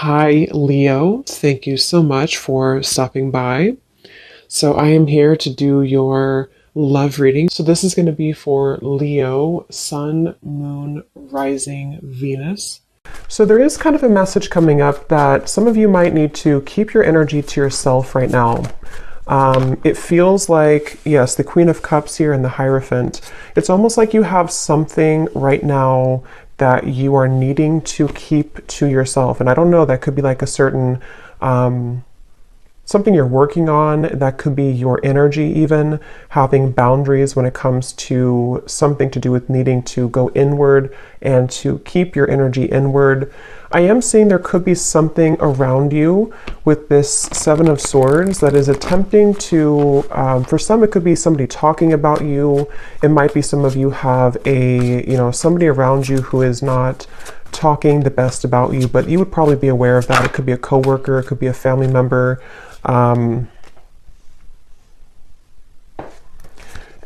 Hi, Leo. Thank you so much for stopping by. So, I am here to do your love reading. So, this is going to be for Leo, Sun, Moon, Rising, Venus. So, there is kind of a message coming up that some of you might need to keep your energy to yourself right now. It feels like, yes, the Queen of Cups here and the Hierophant. It's almost like you have something right now that you are needing to keep to yourself. And I don't know, that could be like a certain something you're working on. That could be your energy, even having boundaries when it comes to something to do with needing to go inward and to keep your energy inward. I am seeing there could be something around you with this Seven of Swords that is attempting to, for some it could be somebody talking about you. It might be some of you have somebody around you who is not talking the best about you, but you would probably be aware of that. It could be a coworker, it could be a family member.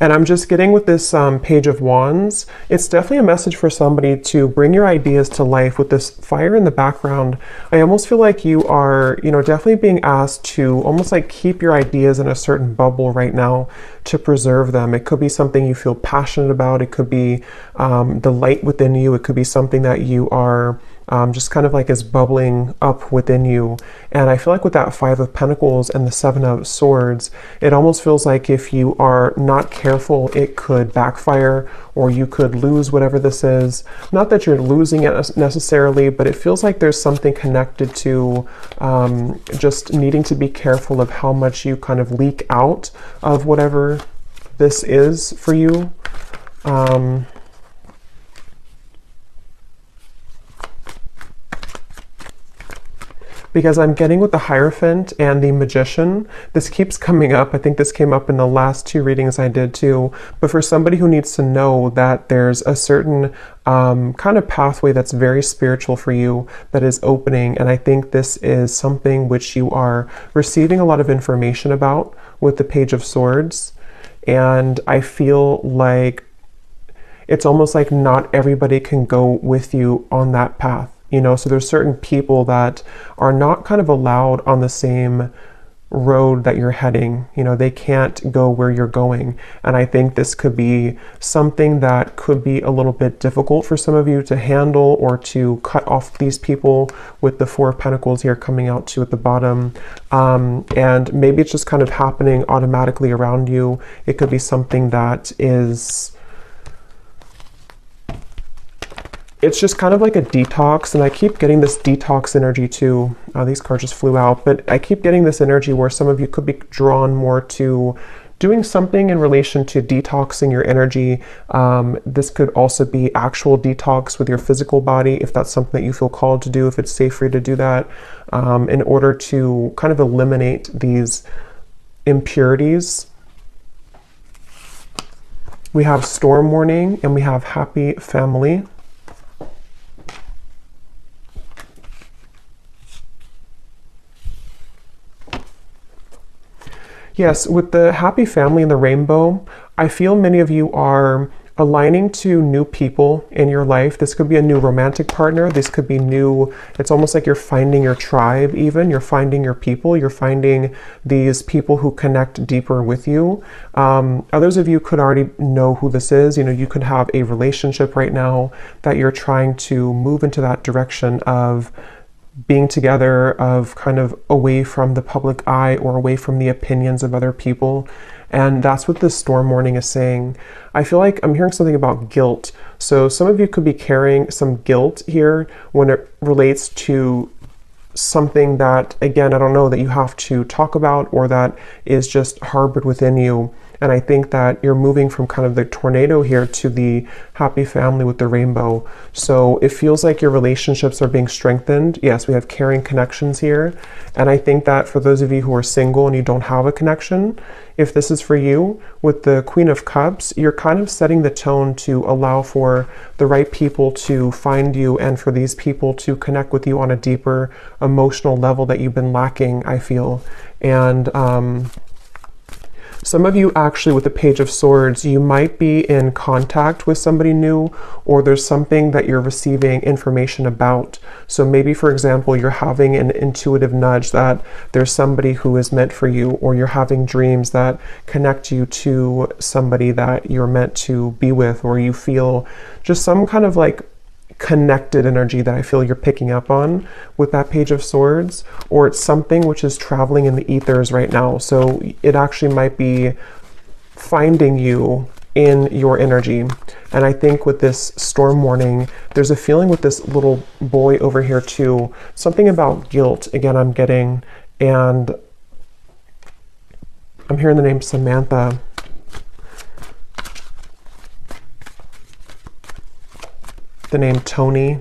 And I'm just getting with this Page of Wands, it's definitely a message for somebody to bring your ideas to life. With this fire in the background, I almost feel like you are, definitely being asked to almost like keep your ideas in a certain bubble right now to preserve them. It could be something you feel passionate about. It could be the light within you. It could be something that you are just kind of like is bubbling up within you. And I feel like with that Five of Pentacles and the Seven of Swords, it almost feels like if you are not careful, it could backfire, or you could lose whatever this is. Not that you're losing it necessarily, but it feels like there's something connected to just needing to be careful of how much you kind of leak out of whatever this is for you. Because I'm getting with the Hierophant and the Magician, this keeps coming up. I think this came up in the last two readings I did too. But for somebody who needs to know that there's a certain kind of pathway that's very spiritual for you that is opening. And I think this is something which you are receiving a lot of information about with the Page of Swords. And I feel like it's almost like not everybody can go with you on that path. So there's certain people that are not kind of allowed on the same road that you're heading. They can't go where you're going. And I think this could be something that could be a little bit difficult for some of you to handle, or to cut off these people with the Four of Pentacles here coming out too at the bottom. And maybe it's just kind of happening automatically around you. It could be something that is... It's just kind of like a detox, and I keep getting this detox energy too. These cards just flew out, but I keep getting this energy where some of you could be drawn more to doing something in relation to detoxing your energy. This could also be actual detox with your physical body, if that's something that you feel called to do, if it's safe for you to do that, in order to kind of eliminate these impurities. We have Storm Warning and we have Happy Family. Yes, with the Happy Family and the Rainbow, I feel many of you are aligning to new people in your life. This could be a new romantic partner. This could be new. It's almost like you're finding your tribe even. You're finding your people. You're finding these people who connect deeper with you. Others of you could already know who this is. You could have a relationship right now that you're trying to move into that direction of being together, of kind of away from the public eye or away from the opinions of other people. And that's what this Storm Warning is saying. I feel like I'm hearing something about guilt. So some of you could be carrying some guilt here when it relates to something that, again, I don't know, that you have to talk about, or that is just harbored within you. And I think that you're moving from kind of the tornado here to the Happy Family with the Rainbow. So it feels like your relationships are being strengthened. Yes, we have caring connections here. And I think that for those of you who are single and you don't have a connection, if this is for you, with the Queen of Cups, you're kind of setting the tone to allow for the right people to find you, and for these people to connect with you on a deeper emotional level that you've been lacking, I feel. And Some of you actually with the Page of Swords, you might be in contact with somebody new, or there's something that you're receiving information about. So maybe, for example, you're having an intuitive nudge that there's somebody who is meant for you, or you're having dreams that connect you to somebody that you're meant to be with, or you feel just some kind of like connected energy that I feel you're picking up on with that Page of Swords, or it's something which is traveling in the ethers right now. So it actually might be finding you in your energy. And I think with this storm warning, there's a feeling with this little boy over here too, something about guilt, again, I'm getting, and I'm hearing the name Samantha. The name Tony.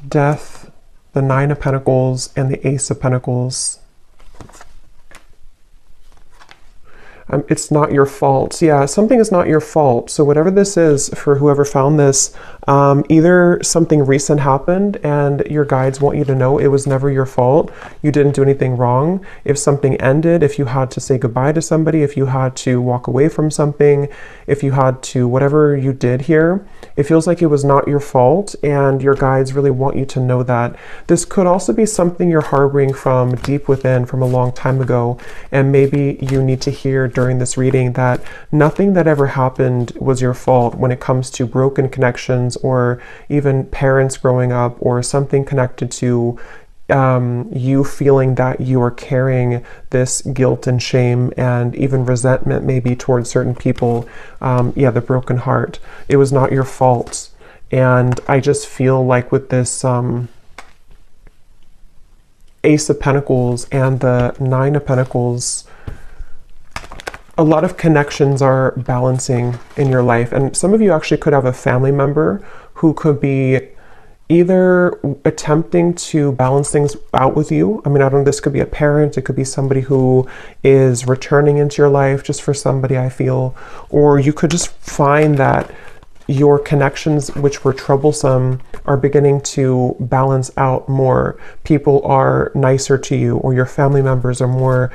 Death, the Nine of Pentacles, and the Ace of Pentacles. It's not your fault. Yeah, something is not your fault. So whatever this is, for whoever found this, either something recent happened and your guides want you to know it was never your fault. You didn't do anything wrong. If something ended, if you had to say goodbye to somebody, if you had to walk away from something, if you had to, whatever you did here, it feels like it was not your fault, and your guides really want you to know that. This could also be something you're harboring from deep within from a long time ago, and maybe you need to hear during this reading that nothing that ever happened was your fault when it comes to broken connections, or even parents growing up, or something connected to you feeling that you are carrying this guilt and shame and even resentment maybe towards certain people. Yeah, the broken heart. It was not your fault. And I just feel like with this Ace of Pentacles and the Nine of Pentacles, a lot of connections are balancing in your life. And some of you actually could have a family member who could be either attempting to balance things out with you. I mean, I don't know, this could be a parent, it could be somebody who is returning into your life just for somebody, I feel. Or you could just find that your connections, which were troublesome, are beginning to balance out more. People are nicer to you, or your family members are more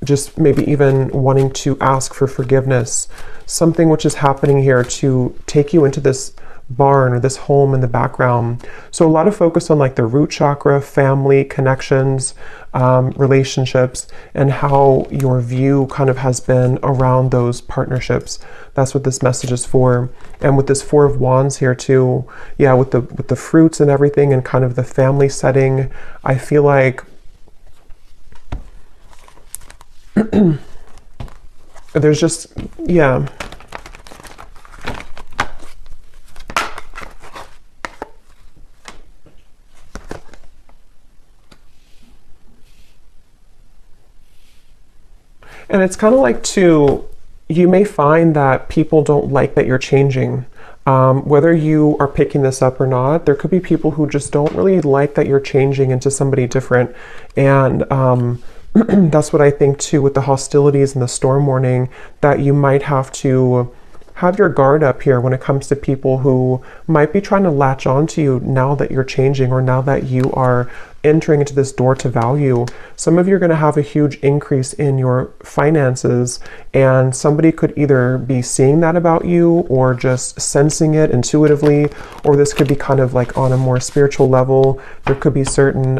just maybe even wanting to ask for forgiveness. Something which is happening here to take you into this barn or this home in the background. So a lot of focus on like the root chakra, family, connections, relationships, and how your view kind of has been around those partnerships. That's what this message is for. And with this Four of Wands here too, yeah, with the fruits and everything, and kind of the family setting, I feel like there's just, yeah. And it's kind of like too, you may find that people don't like that you're changing. Whether you are picking this up or not, there could be people who just don't really like that you're changing into somebody different. And that's what I think too with the hostilities and the storm warning, that you might have to have your guard up here when it comes to people who might be trying to latch on to you now that you're changing, or now that you are entering into this door to value. Some of you are going to have a huge increase in your finances, and somebody could either be seeing that about you or just sensing it intuitively, or this could be kind of like on a more spiritual level. There could be certain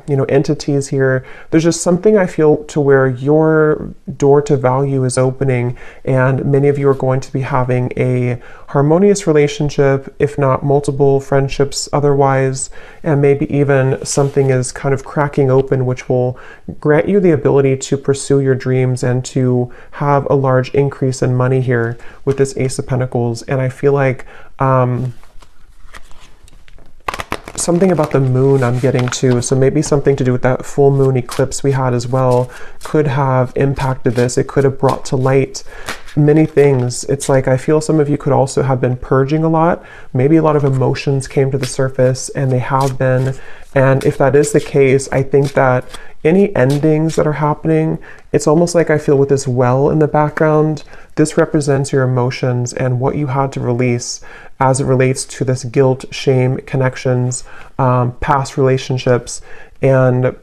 entities here. There's just something I feel to where your door to value is opening, and many of you are going to be having a harmonious relationship, if not multiple friendships otherwise, and maybe even something is kind of cracking open, which will grant you the ability to pursue your dreams and to have a large increase in money here with this Ace of Pentacles. And I feel like something about the moon I'm getting too, so maybe something to do with that full moon eclipse we had as well could have impacted this. It could have brought to light many things. It's like I feel some of you could also have been purging a lot. Maybe a lot of emotions came to the surface, and they have been. And if that is the case, I think that any endings that are happening, it's almost like I feel with this well in the background, this represents your emotions and what you had to release as it relates to this guilt, shame, connections, past relationships. And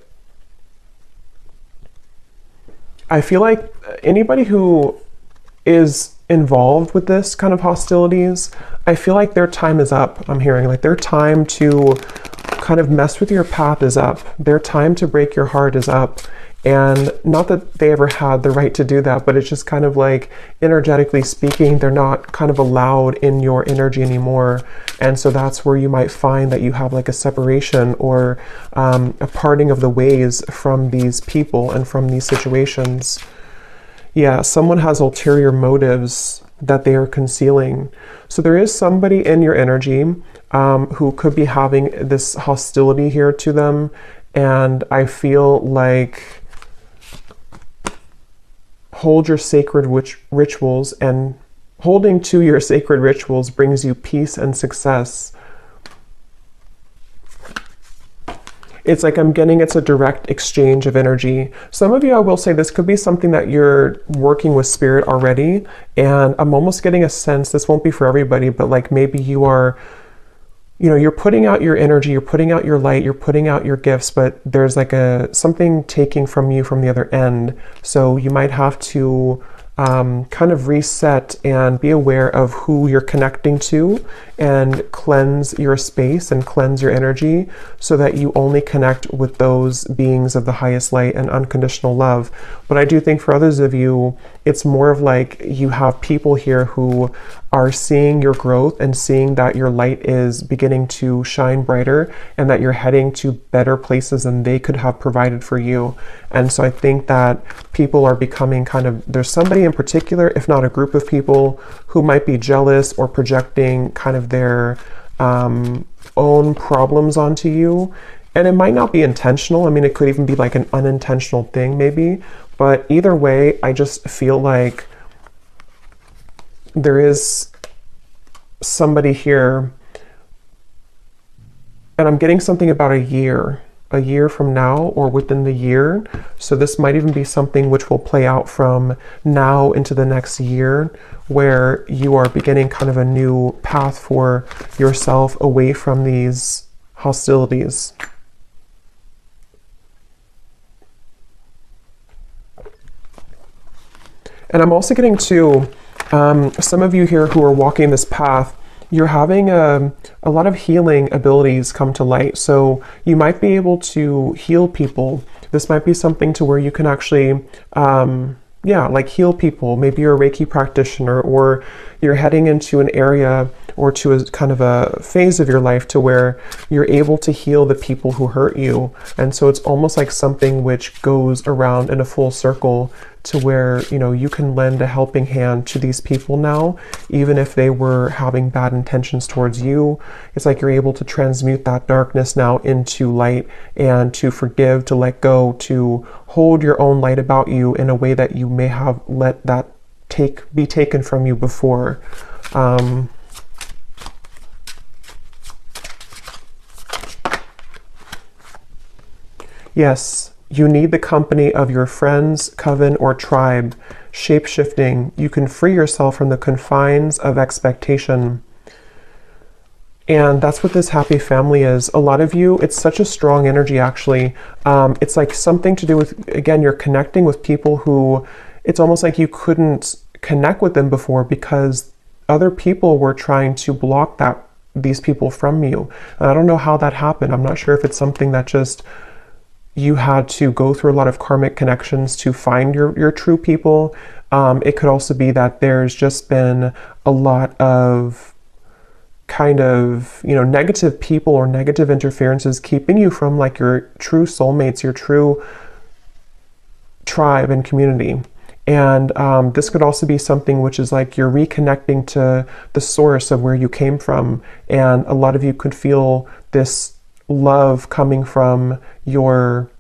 I feel like anybody who is involved with this kind of hostilities, I feel like their time is up. I'm hearing like their time to kind of mess with your path is up. Their time to break your heart is up. And not that they ever had the right to do that, but it's just kind of like energetically speaking, they're not kind of allowed in your energy anymore. And so that's where you might find that you have like a separation or a parting of the ways from these people and from these situations. Yeah, someone has ulterior motives that they are concealing. So there is somebody in your energy who could be having this hostility here to them. And I feel like hold your sacred rituals, and holding to your sacred rituals brings you peace and success. It's like I'm getting it's a direct exchange of energy. Some of you, I will say, this could be something that you're working with spirit already, and I'm almost getting a sense, this won't be for everybody, but like maybe you are, you know, you're putting out your energy, you're putting out your light, you're putting out your gifts, but there's like something taking from you from the other end. So you might have to kind of reset and be aware of who you're connecting to and cleanse your space and cleanse your energy so that you only connect with those beings of the highest light and unconditional love. But I do think for others of you, it's more of like you have people here who are seeing your growth and seeing that your light is beginning to shine brighter and that you're heading to better places than they could have provided for you. And so I think that people are becoming kind of, there's somebody in particular, if not a group of people, who might be jealous or projecting kind of their own problems onto you. And it might not be intentional. I mean, it could even be like an unintentional thing maybe. But either way, I just feel like there is somebody here, and I'm getting something about a year from now or within the year. So this might even be something which will play out from now into the next year, where you are beginning kind of a new path for yourself away from these hostilities. And I'm also getting to some of you here who are walking this path, you're having a lot of healing abilities come to light. So you might be able to heal people. This might be something to where you can actually, like heal people. Maybe you're a Reiki practitioner, or you're heading into an area or to a kind of a phase of your life to where you're able to heal the people who hurt you. And so it's almost like something which goes around in a full circle to where, you know, you can lend a helping hand to these people now, even if they were having bad intentions towards you. It's like you're able to transmute that darkness now into light, and to forgive, to let go, to hold your own light about you in a way that you may have let that be taken from you before. Yes, you need the company of your friends, coven, or tribe. Shape-shifting, you can free yourself from the confines of expectation. And that's what this happy family is. A lot of you, it's such a strong energy actually. It's like something to do with, again, you're connecting with people who, it's almost like you couldn't connect with them before because other people were trying to block these people from you. And I don't know how that happened. I'm not sure if it's something that just you had to go through a lot of karmic connections to find your true people. It could also be that there's just been a lot of kind of, you know, negative people or negative interferences keeping you from like your true soulmates, your true tribe and community. And this could also be something which is like you're reconnecting to the source of where you came from. And a lot of you could feel this love coming from your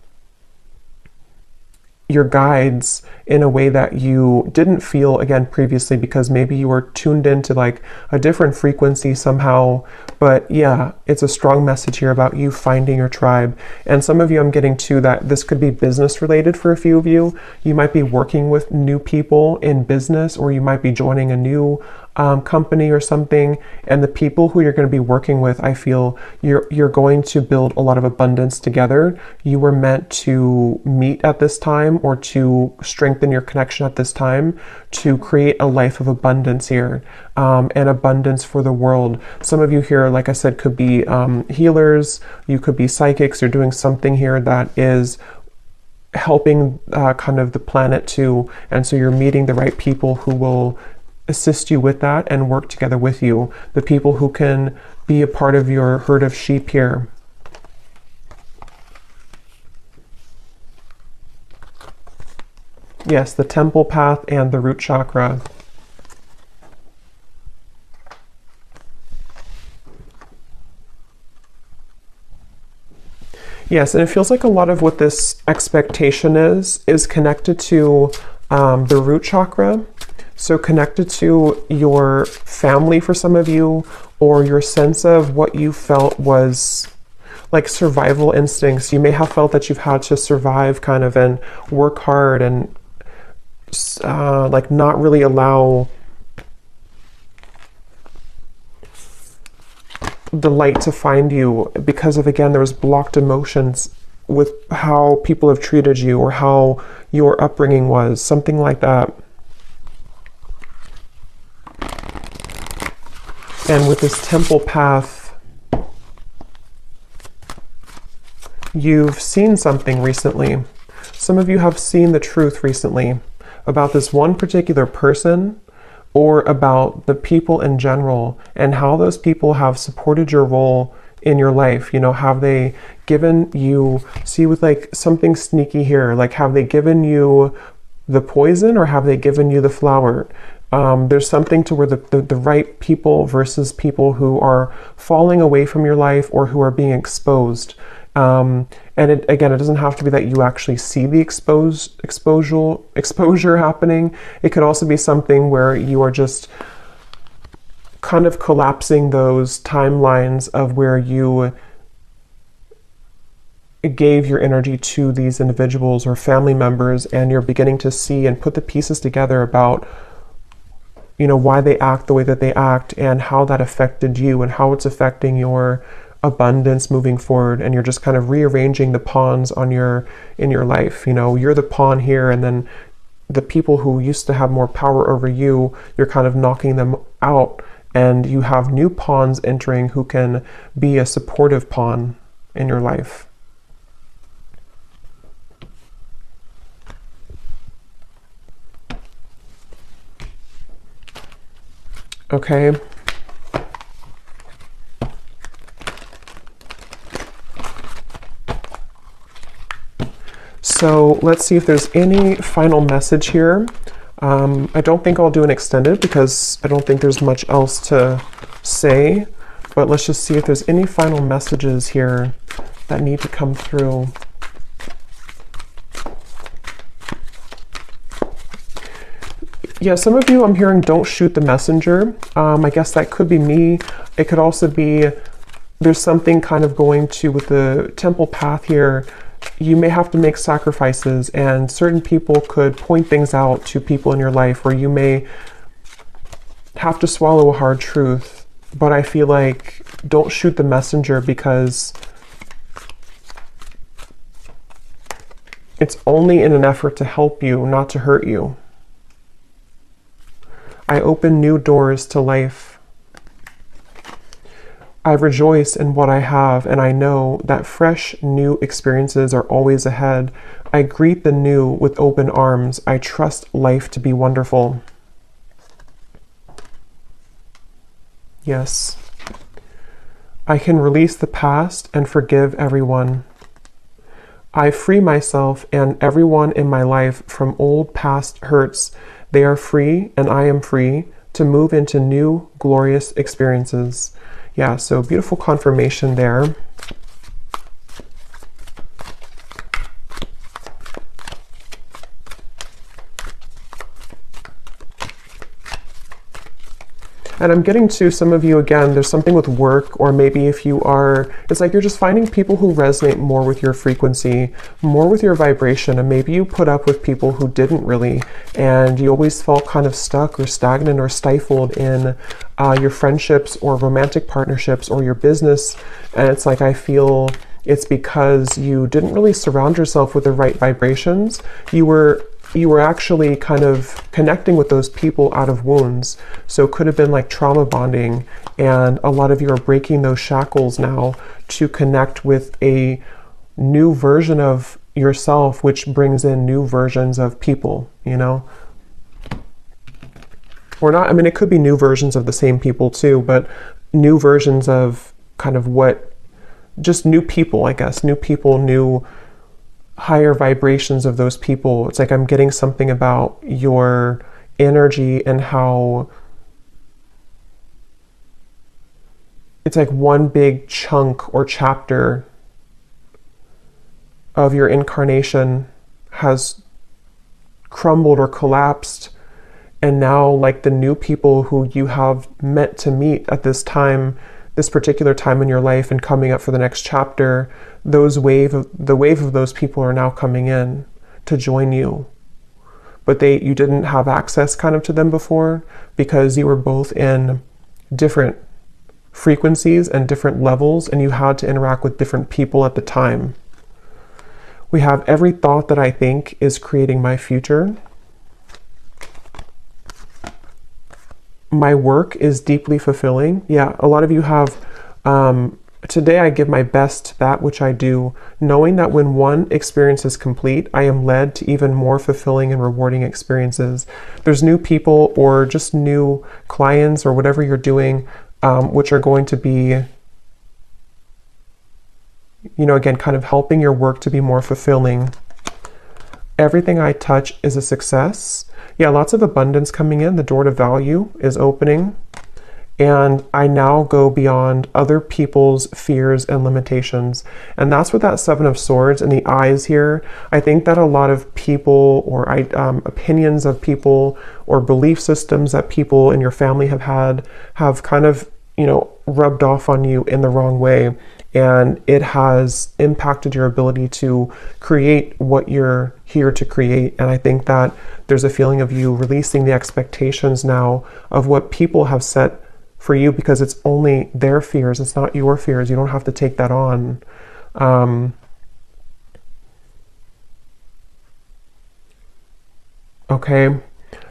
guides in a way that you didn't feel, again, previously, because maybe you were tuned into like a different frequency somehow. But yeah, it's a strong message here about you finding your tribe. And some of you, I'm getting to that this could be business related for a few of you. You might be working with new people in business, or you might be joining a new company or something, and the people who you're going to be working with, I feel you're going to build a lot of abundance together. You were meant to meet at this time, or to strengthen your connection at this time, to create a life of abundance here, and abundance for the world. Some of you here, like I said, could be healers, you could be psychics. You're doing something here that is helping kind of the planet too, and so you're meeting the right people who will assist you with that and work together with you. The people who can be a part of your herd of sheep here. Yes, the temple path and the root chakra. Yes, and it feels like a lot of what this expectation is connected to the root chakra. So connected to your family for some of you, or your sense of what you felt was like survival instincts. You may have felt that you've had to survive kind of and work hard and like not really allow the light to find you because of, again, there was blocked emotions with how people have treated you or how your upbringing was, something like that. And with this temple path, you've seen something recently. Some of you have seen the truth recently about this one particular person, or about the people in general, and how those people have supported your role in your life. You know, have they given you, see with like something sneaky here, like have they given you the poison, or have they given you the flower? There's something to where the right people versus people who are falling away from your life or who are being exposed. And again, it doesn't have to be that you actually see the exposure happening. It could also be something where you are just kind of collapsing those timelines of where you gave your energy to these individuals or family members, and you're beginning to see and put the pieces together about, you know, why they act the way that they act and how that affected you and how it's affecting your abundance moving forward. And you're just kind of rearranging the pawns on in your life. You know, you're the pawn here, and then the people who used to have more power over you, you're kind of knocking them out, and you have new pawns entering who can be a supportive pawn in your life. Okay. So let's see if there's any final message here. I don't think I'll do an extended because I don't think there's much else to say, but let's just see if there's any final messages here that need to come through. Yeah, some of you I'm hearing don't shoot the messenger. I guess that could be me. It could also be there's something kind of going to with the temple path here. You may have to make sacrifices, and certain people could point things out to people in your life where you may have to swallow a hard truth. But I feel like don't shoot the messenger, because it's only in an effort to help you, not to hurt you. I open new doors to life. I rejoice in what I have, and I know that fresh, new experiences are always ahead. I greet the new with open arms. I trust life to be wonderful. Yes. I can release the past and forgive everyone. I free myself and everyone in my life from old past hurts. They are free, and I am free to move into new, glorious experiences. Yeah, so beautiful confirmation there. And I'm getting to some of you again, there's something with work, or maybe if you are, it's like you're just finding people who resonate more with your frequency, more with your vibration. And maybe you put up with people who didn't really, and you always felt kind of stuck or stagnant or stifled in your friendships or romantic partnerships or your business. And it's like, I feel it's because you didn't really surround yourself with the right vibrations. You were actually kind of connecting with those people out of wounds. So it could have been like trauma bonding, and a lot of you are breaking those shackles now to connect with a new version of yourself, which brings in new versions of people, you know? Or not, I mean, it could be new versions of the same people too, but new versions of kind of just new people, I guess, new people, new higher vibrations of those people. It's like I'm getting something about your energy and how it's like one big chunk or chapter of your incarnation has crumbled or collapsed, and now like the new people who you have meant to meet at this time, this particular time in your life and coming up for the next chapter, the wave of those people are now coming in to join you. But you didn't have access kind of to them before because you were both in different frequencies and different levels, and you had to interact with different people at the time. We have every thought that I think is creating my future. My work is deeply fulfilling. Yeah, a lot of you have, today I give my best to that which I do, knowing that when one experience is complete, I am led to even more fulfilling and rewarding experiences. There's new people or just new clients or whatever you're doing, which are going to be, you know, again, kind of helping your work to be more fulfilling. Everything I touch is a success. Yeah, lots of abundance coming in. The door to value is opening. And I now go beyond other people's fears and limitations. And that's what that Seven of Swords and the eyes here. I think that a lot of people or opinions of people or belief systems that people in your family have had have kind of, you know, rubbed off on you in the wrong way. And it has impacted your ability to create what you're here to create. And I think that there's a feeling of you releasing the expectations now of what people have set for you, because it's only their fears. It's not your fears. You don't have to take that on. Okay,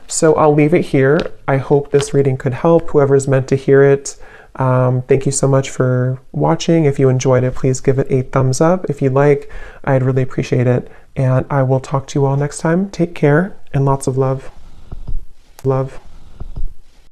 so I'll leave it here. I hope this reading could help whoever's meant to hear it. Thank you so much for watching. If you enjoyed it, please give it a thumbs up. If you'd like, I'd really appreciate it. And I will talk to you all next time. Take care and lots of love. Love.